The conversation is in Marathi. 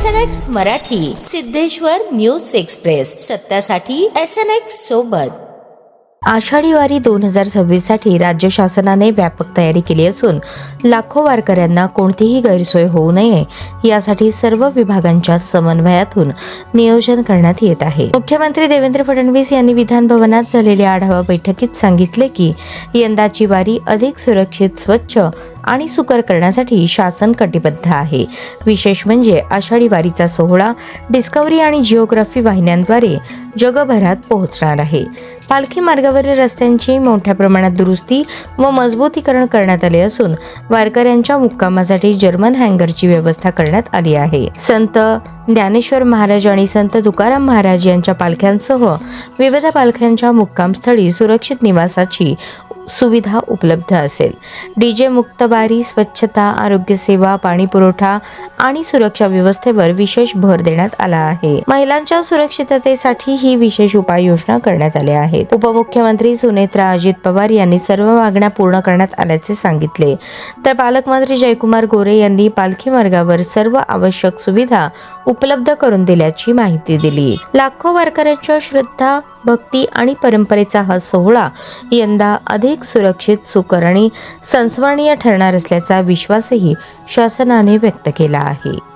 SNX Marathi, Siddheshwar News Express, सत्यासाठी SNX सोबत। आषाढी वारी 2026 साठी राज्य शासनाने व्यापक तयारी केली असून लाखो वारकऱ्यांना कोणतीही गैरसोय होऊ नये यासाठी सर्व विभागांच्या समन्वयातून नियोजन करण्यात येत आहे। मुख्यमंत्री देवेंद्र फडणवीस यांनी विधान भवनात झालेल्या आढावा बैठकीत सांगितले की यंदाची वारी अधिक सुरक्षित, स्वच्छ आणि सुकर करण्यासाठी शासन कटिबद्ध आहे। विशेष म्हणजे आषाढी वारीचा सोहळा डिस्कव्हरी आणि जिओग्राफी वाहिन्यांद्वारे जगभरात पोहोचणार आहे। पालखी मार्गावरील रस्त्यांची मोठ्या प्रमाणात दुरुस्ती व मजबूतीकरण करण्यात आले असून वारकऱ्यांच्या मुक्कामासाठी जर्मन हँगरची व्यवस्था करण्यात आली आहे। संत ज्ञानेश्वर महाराज आणि संत तुकाराम महाराज यांच्या पालख्यांसह विविध पालख्यांच्या मुक्कामस्थळी सुरक्षित निवासाची सुविधा उपलब्ध असेल। डीजे मुक्त वारी, स्वच्छता, आरोग्य सेवा, पाणी पुरवठा आणि सुरक्षा व्यवस्थेवर विशेष भर देण्यात आला आहे। महिलांच्या सुरक्षिततेसाठी ही विशेष उपाययोजना करण्यात आल्या आहेत। उपमुख्यमंत्री सुनेत्रा अजित पवार यांनी सर्व मागण्या पूर्ण करण्यात आल्याचे सांगितले, तर पालकमंत्री जयकुमार गोरे यांनी पालखी मार्गावर सर्व आवश्यक सुविधा उपलब्ध करून दिल्याची माहिती दिली। लाखो वारकऱ्यांच्या श्रद्धा, भक्ती आणि परंपरेचा हा सोहळा यंदा अधिक सुरक्षित, सुकर आणि संस्मरणीय ठरणार असल्याचा विश्वासही शासनाने व्यक्त केला आहे।